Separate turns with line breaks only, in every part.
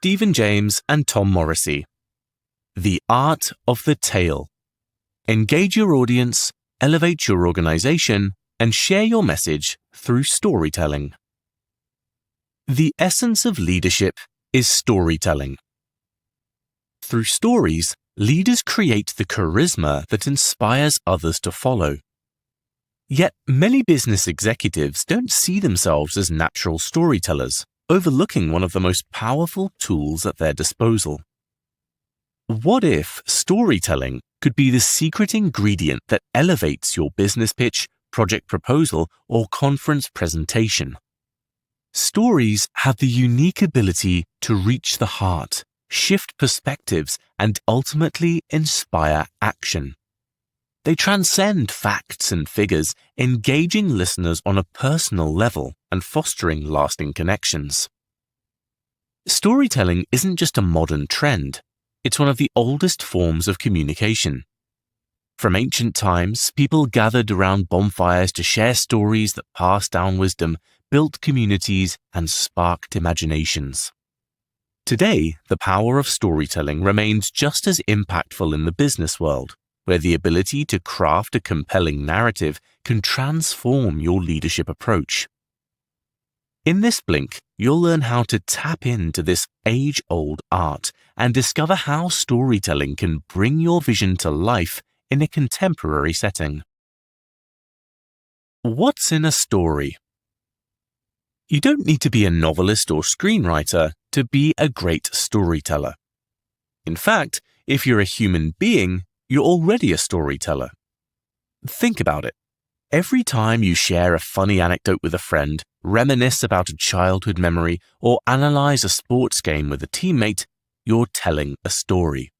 Stephen James and Tom Morrissey. The Art of the Tale. Engage your audience, elevate your organization, and share your message through storytelling. The essence of leadership is storytelling. Through stories, leaders create the charisma that inspires others to follow. Yet many business executives don't see themselves as natural storytellers, overlooking one of the most powerful tools at their disposal. What if storytelling could be the secret ingredient that elevates your business pitch, project proposal, or conference presentation? Stories have the unique ability to reach the heart, shift perspectives, and ultimately inspire action. They transcend facts and figures, engaging listeners on a personal level and fostering lasting connections. Storytelling isn't just a modern trend, it's one of the oldest forms of communication. From ancient times, people gathered around bonfires to share stories that passed down wisdom, built communities, and sparked imaginations. Today, the power of storytelling remains just as impactful in the business world, where the ability to craft a compelling narrative can transform your leadership approach. In this blink, you'll learn how to tap into this age-old art and discover how storytelling can bring your vision to life in a contemporary setting. What's in a story? You don't need to be a novelist or screenwriter to be a great storyteller. In fact, if you're a human being, you're already a storyteller. Think about it. Every time you share a funny anecdote with a friend, reminisce about a childhood memory, or analyze a sports game with a teammate, you're telling a story.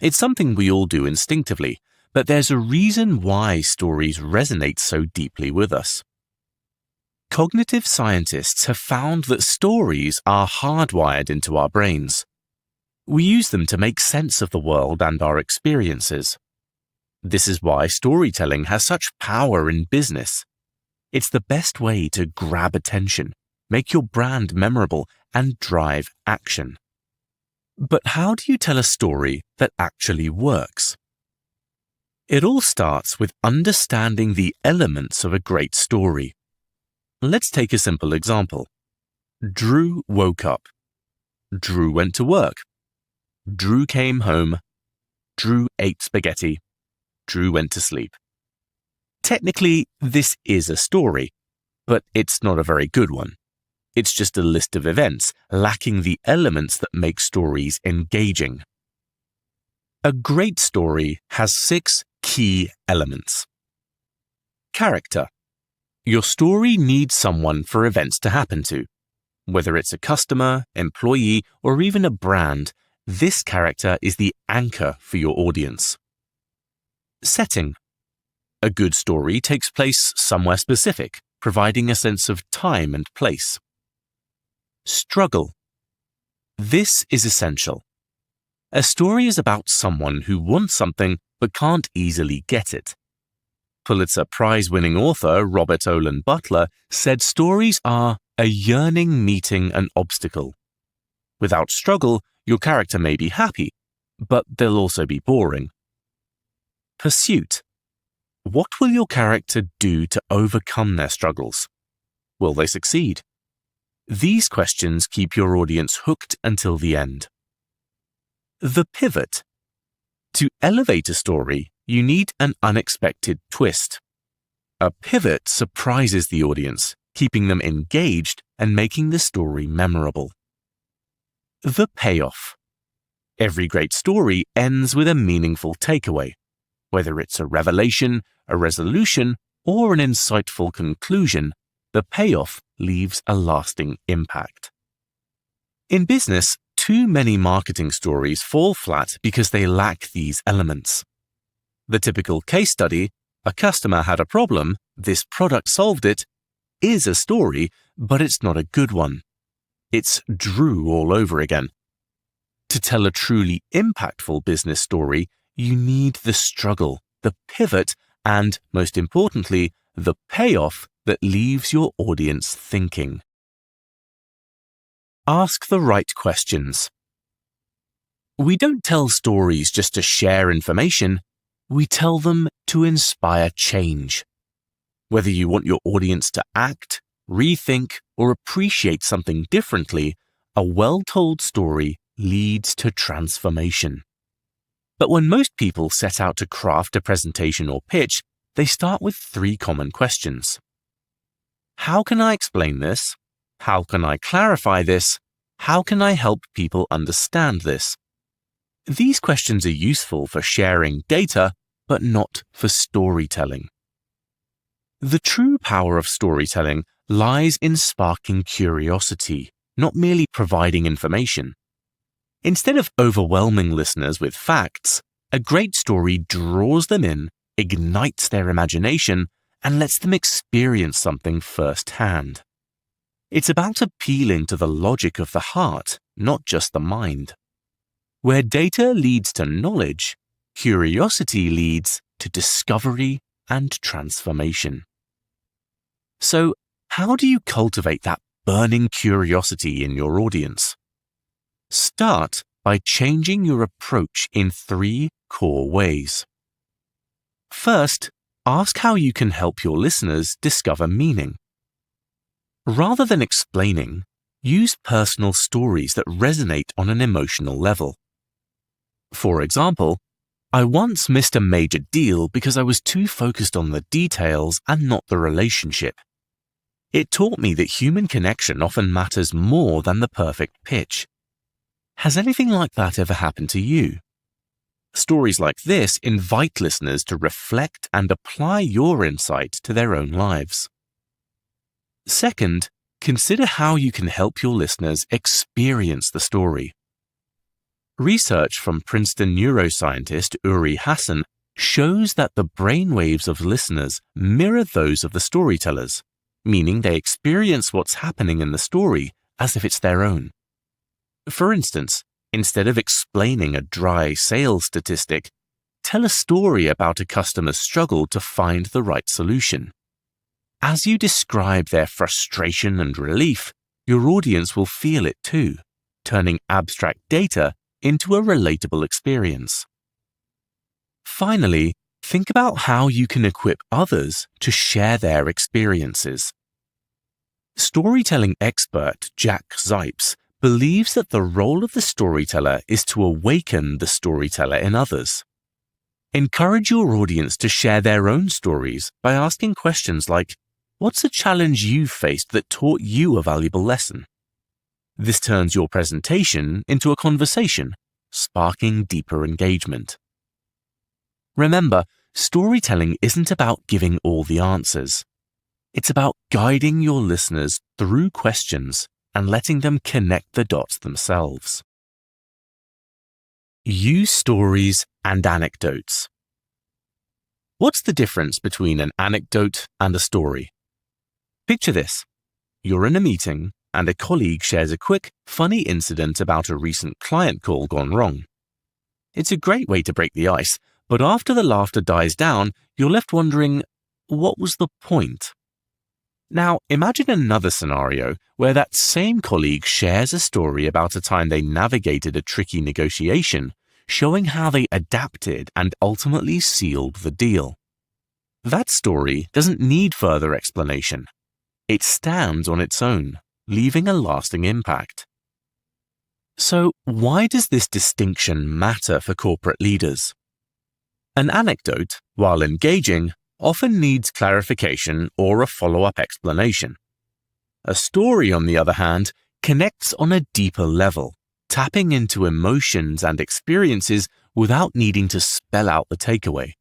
It's something we all do instinctively, but there's a reason why stories resonate so deeply with us. Cognitive scientists have found that stories are hardwired into our brains. We use them to make sense of the world and our experiences. This is why storytelling has such power in business. It's the best way to grab attention, make your brand memorable, and drive action. But how do you tell a story that actually works? It all starts with understanding the elements of a great story. Let's take a simple example. Drew woke up. Drew went to work. Drew came home. Drew ate spaghetti. Drew went to sleep. Technically, this is a story, but it's not a very good one. It's just a list of events lacking the elements that make stories engaging. A great story has 6 key elements. Character. Your story needs someone for events to happen to. Whether it's a customer, employee, or even a brand, this character is the anchor for your audience. Setting. A good story takes place somewhere specific, providing a sense of time and place. Struggle. This is essential. A story is about someone who wants something but can't easily get it. Pulitzer Prize-winning author Robert Olen Butler said stories are a yearning meeting an obstacle. Without struggle, your character may be happy, but they'll also be boring. Pursuit. What will your character do to overcome their struggles? Will they succeed? These questions keep your audience hooked until the end. The pivot. To elevate a story, you need an unexpected twist. A pivot surprises the audience, keeping them engaged and making the story memorable. The payoff. Every great story ends with a meaningful takeaway. Whether it's a revelation, a resolution, or an insightful conclusion, the payoff leaves a lasting impact. In business, too many marketing stories fall flat because they lack these elements. The typical case study, a customer had a problem, this product solved it, is a story, but it's not a good one. It's Drew all over again. To tell a truly impactful business story, you need the struggle, the pivot, and, most importantly, the payoff that leaves your audience thinking. Ask the right questions. We don't tell stories just to share information, we tell them to inspire change. Whether you want your audience to act, rethink, or appreciate something differently, a well-told story leads to transformation. But when most people set out to craft a presentation or pitch, they start with 3 common questions. How can I explain this? How can I clarify this? How can I help people understand this? These questions are useful for sharing data, but not for storytelling. The true power of storytelling lies in sparking curiosity, not merely providing information. Instead of overwhelming listeners with facts, a great story draws them in, ignites their imagination, and lets them experience something firsthand. It's about appealing to the logic of the heart, not just the mind. Where data leads to knowledge, curiosity leads to discovery and transformation. So, how do you cultivate that burning curiosity in your audience? Start by changing your approach in 3 core ways. First, ask how you can help your listeners discover meaning. Rather than explaining, use personal stories that resonate on an emotional level. For example, I once missed a major deal because I was too focused on the details and not the relationship. It taught me that human connection often matters more than the perfect pitch. Has anything like that ever happened to you? Stories like this invite listeners to reflect and apply your insight to their own lives. Second, consider how you can help your listeners experience the story. Research from Princeton neuroscientist Uri Hassan shows that the brainwaves of listeners mirror those of the storytellers, meaning they experience what's happening in the story as if it's their own. For instance, instead of explaining a dry sales statistic, tell a story about a customer's struggle to find the right solution. As you describe their frustration and relief, your audience will feel it too, turning abstract data into a relatable experience. Finally, think about how you can equip others to share their experiences. Storytelling expert Jack Zipes believes that the role of the storyteller is to awaken the storyteller in others. Encourage your audience to share their own stories by asking questions like, "What's a challenge you've faced that taught you a valuable lesson?" This turns your presentation into a conversation, sparking deeper engagement. Remember, storytelling isn't about giving all the answers. It's about guiding your listeners through questions and letting them connect the dots themselves. Use stories and anecdotes. What's the difference between an anecdote and a story? Picture this. You're in a meeting and a colleague shares a quick, funny incident about a recent client call gone wrong. It's a great way to break the ice, but after the laughter dies down, you're left wondering, what was the point? Now, imagine another scenario where that same colleague shares a story about a time they navigated a tricky negotiation, showing how they adapted and ultimately sealed the deal. That story doesn't need further explanation. It stands on its own, leaving a lasting impact. So, why does this distinction matter for corporate leaders? An anecdote, while engaging, often needs clarification or a follow-up explanation. A story, on the other hand, connects on a deeper level, tapping into emotions and experiences without needing to spell out the takeaway.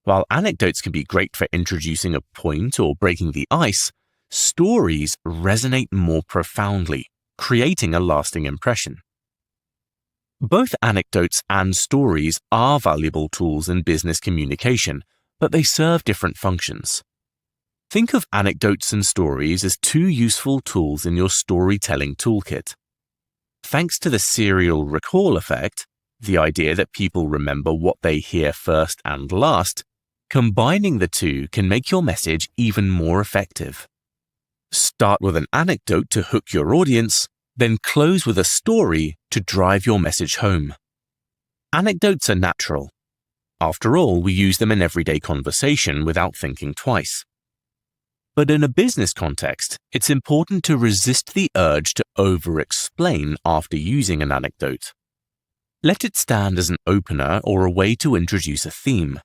While anecdotes can be great for introducing a point or breaking the ice, stories resonate more profoundly, creating a lasting impression. Both anecdotes and stories are valuable tools in business communication, but they serve different functions. Think of anecdotes and stories as 2 useful tools in your storytelling toolkit. Thanks to the serial recall effect, the idea that people remember what they hear first and last, combining the 2 can make your message even more effective. Start with an anecdote to hook your audience, Then close with a story to drive your message home. Anecdotes are natural. After all, we use them in everyday conversation without thinking twice. But in a business context, it's important to resist the urge to over-explain after using an anecdote. Let it stand as an opener or a way to introduce a theme,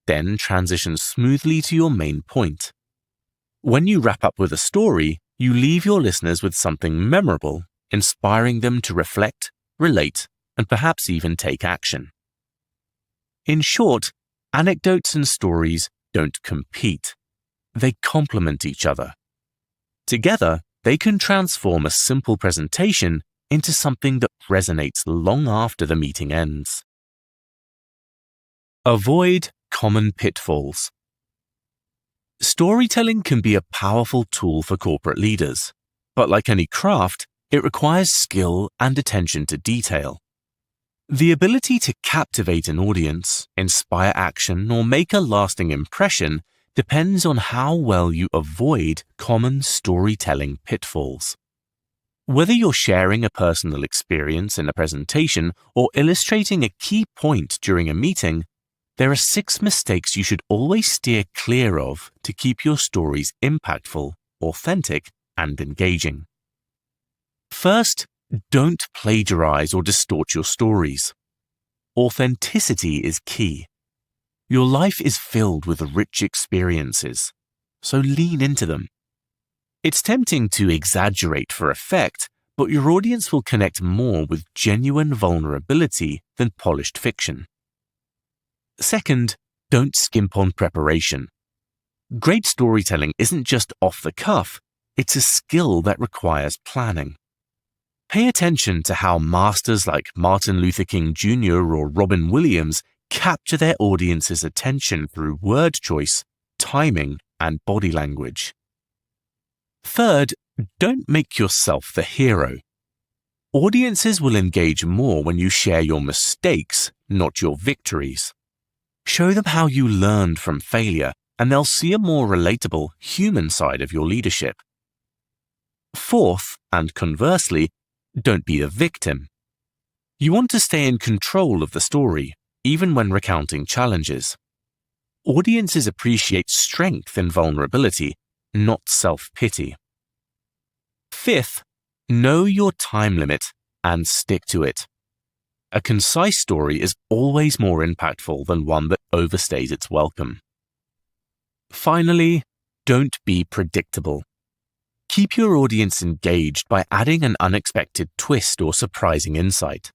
then transition smoothly to your main point. When you wrap up with a story, you leave your listeners with something memorable, inspiring them to reflect, relate, and perhaps even take action. In short, anecdotes and stories don't compete. They complement each other. Together, they can transform a simple presentation into something that resonates long after the meeting ends. Avoid common pitfalls. Storytelling can be a powerful tool for corporate leaders, but like any craft, it requires skill and attention to detail. The ability to captivate an audience, inspire action, or make a lasting impression depends on how well you avoid common storytelling pitfalls. Whether you're sharing a personal experience in a presentation or illustrating a key point during a meeting, there are 6 mistakes you should always steer clear of to keep your stories impactful, authentic, and engaging. First, don't plagiarize or distort your stories. Authenticity is key. Your life is filled with rich experiences, so lean into them. It's tempting to exaggerate for effect, but your audience will connect more with genuine vulnerability than polished fiction. Second, don't skimp on preparation. Great storytelling isn't just off the cuff, it's a skill that requires planning. Pay attention to how masters like Martin Luther King Jr. or Robin Williams capture their audience's attention through word choice, timing, and body language. Third, don't make yourself the hero. Audiences will engage more when you share your mistakes, not your victories. Show them how you learned from failure, and they'll see a more relatable, human side of your leadership. Fourth, and conversely, don't be the victim. You want to stay in control of the story, even when recounting challenges. Audiences appreciate strength and vulnerability, not self-pity. Fifth, know your time limit and stick to it. A concise story is always more impactful than one that overstays its welcome. Finally, don't be predictable. Keep your audience engaged by adding an unexpected twist or surprising insight.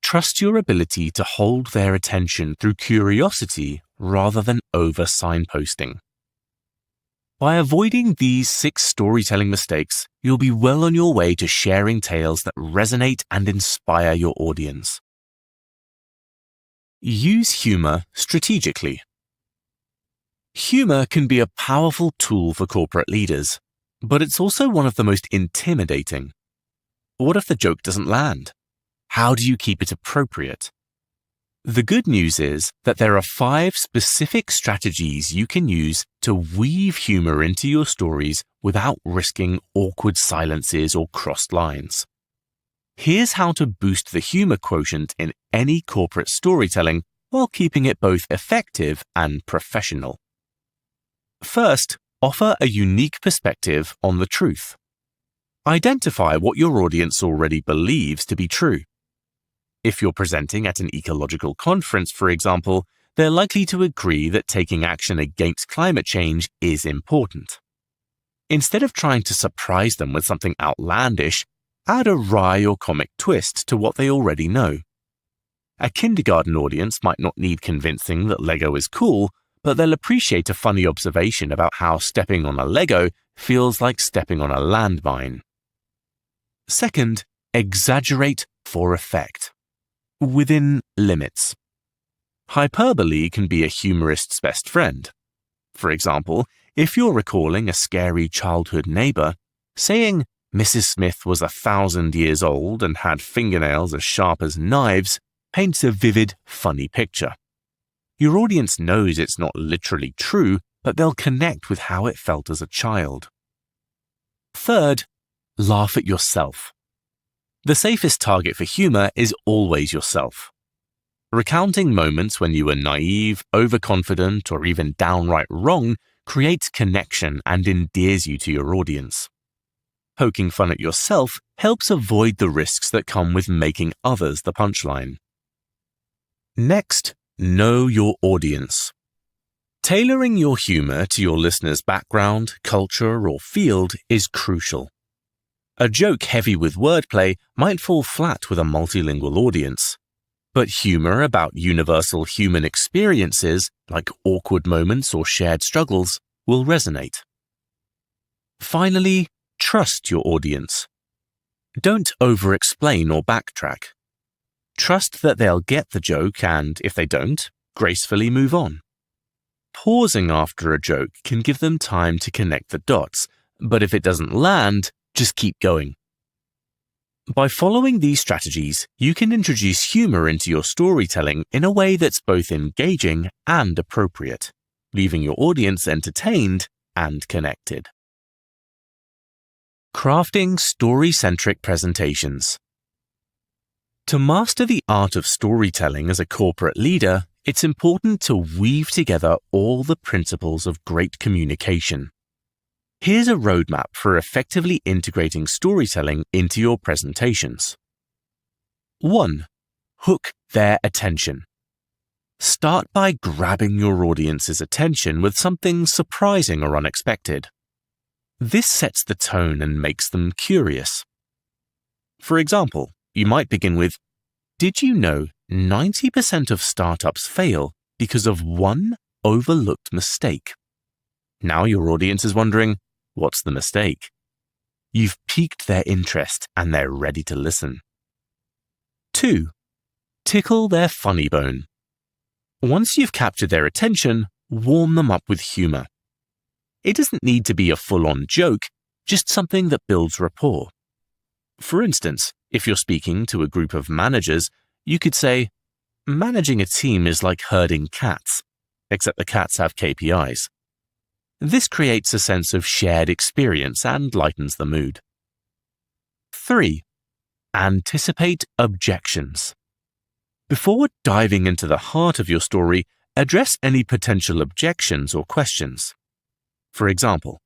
Trust your ability to hold their attention through curiosity rather than over-signposting. By avoiding these 6 storytelling mistakes, you'll be well on your way to sharing tales that resonate and inspire your audience. Use humor strategically. Humor can be a powerful tool for corporate leaders, but it's also one of the most intimidating. What if the joke doesn't land? How do you keep it appropriate? The good news is that there are 5 specific strategies you can use to weave humor into your stories without risking awkward silences or crossed lines. Here's how to boost the humor quotient in any corporate storytelling while keeping it both effective and professional. First, offer a unique perspective on the truth. Identify what your audience already believes to be true. If you're presenting at an ecological conference, for example, they're likely to agree that taking action against climate change is important. Instead of trying to surprise them with something outlandish, add a wry or comic twist to what they already know. A kindergarten audience might not need convincing that Lego is cool, but they'll appreciate a funny observation about how stepping on a Lego feels like stepping on a landmine. Second, exaggerate for effect. Within limits. Hyperbole can be a humorist's best friend. For example, if you're recalling a scary childhood neighbor, saying Mrs. Smith was 1,000 years old and had fingernails as sharp as knives paints a vivid, funny picture. Your audience knows it's not literally true, but they'll connect with how it felt as a child. Third, laugh at yourself. The safest target for humor is always yourself. Recounting moments when you were naive, overconfident, or even downright wrong creates connection and endears you to your audience. Poking fun at yourself helps avoid the risks that come with making others the punchline. Next, know your audience. Tailoring your humor to your listener's background, culture, or field is crucial. A joke heavy with wordplay might fall flat with a multilingual audience, but humor about universal human experiences, like awkward moments or shared struggles, will resonate. Finally, trust your audience. Don't over-explain or backtrack. Trust that they'll get the joke and, if they don't, gracefully move on. Pausing after a joke can give them time to connect the dots, but if it doesn't land, just keep going. By following these strategies, you can introduce humor into your storytelling in a way that's both engaging and appropriate, leaving your audience entertained and connected. Crafting story-centric presentations. To master the art of storytelling as a corporate leader, it's important to weave together all the principles of great communication. Here's a roadmap for effectively integrating storytelling into your presentations. 1. Hook their attention. Start by grabbing your audience's attention with something surprising or unexpected. This sets the tone and makes them curious. For example, you might begin with, "Did you know 90% of startups fail because of one overlooked mistake?" Now your audience is wondering, what's the mistake? You've piqued their interest and they're ready to listen. 2. Tickle their funny bone. Once you've captured their attention, warm them up with humor. It doesn't need to be a full-on joke, just something that builds rapport. For instance, if you're speaking to a group of managers, you could say, "Managing a team is like herding cats, except the cats have KPIs." This creates a sense of shared experience and lightens the mood. 3. Anticipate objections. Before diving into the heart of your story, address any potential objections or questions. For example,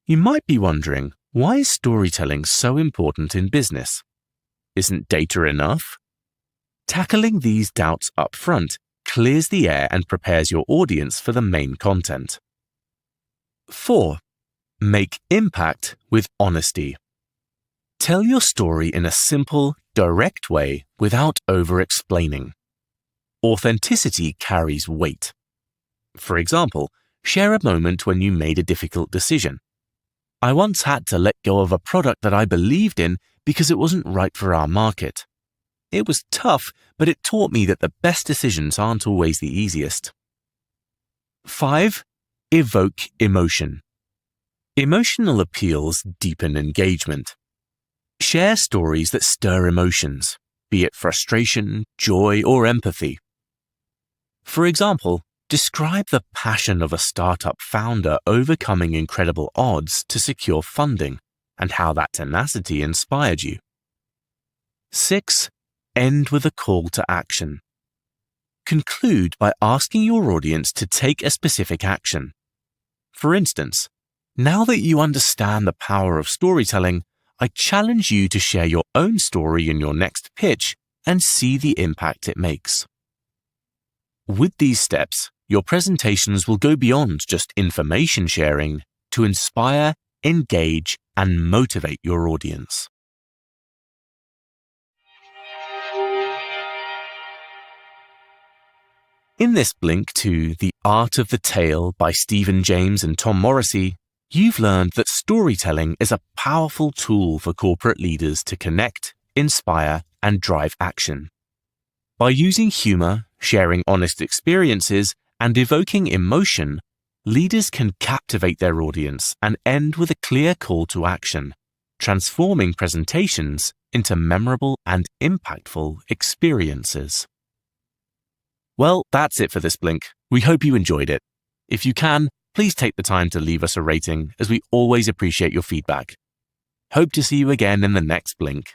you might be wondering, why is storytelling so important in business? Isn't data enough? Tackling these doubts up front clears the air and prepares your audience for the main content. 4. Make impact with honesty. Tell your story in a simple, direct way without over-explaining. Authenticity carries weight. For example, share a moment when you made a difficult decision. "I once had to let go of a product that I believed in because it wasn't right for our market. It was tough, but it taught me that the best decisions aren't always the easiest." 5. Evoke emotion. Emotional appeals deepen engagement. Share stories that stir emotions, be it frustration, joy, or empathy. For example, describe the passion of a startup founder overcoming incredible odds to secure funding and how that tenacity inspired you. 6. End with a call to action. Conclude by asking your audience to take a specific action. For instance, now that you understand the power of storytelling, I challenge you to share your own story in your next pitch and see the impact it makes. With these steps, your presentations will go beyond just information sharing to inspire, engage, and motivate your audience. In this link to The Art of the Tale by Stephen James and Tom Morrissey, you've learned that storytelling is a powerful tool for corporate leaders to connect, inspire, and drive action. By using humor, sharing honest experiences, and evoking emotion, leaders can captivate their audience and end with a clear call to action, transforming presentations into memorable and impactful experiences. Well, that's it for this Blink. We hope you enjoyed it. If you can, please take the time to leave us a rating, as we always appreciate your feedback. Hope to see you again in the next Blink.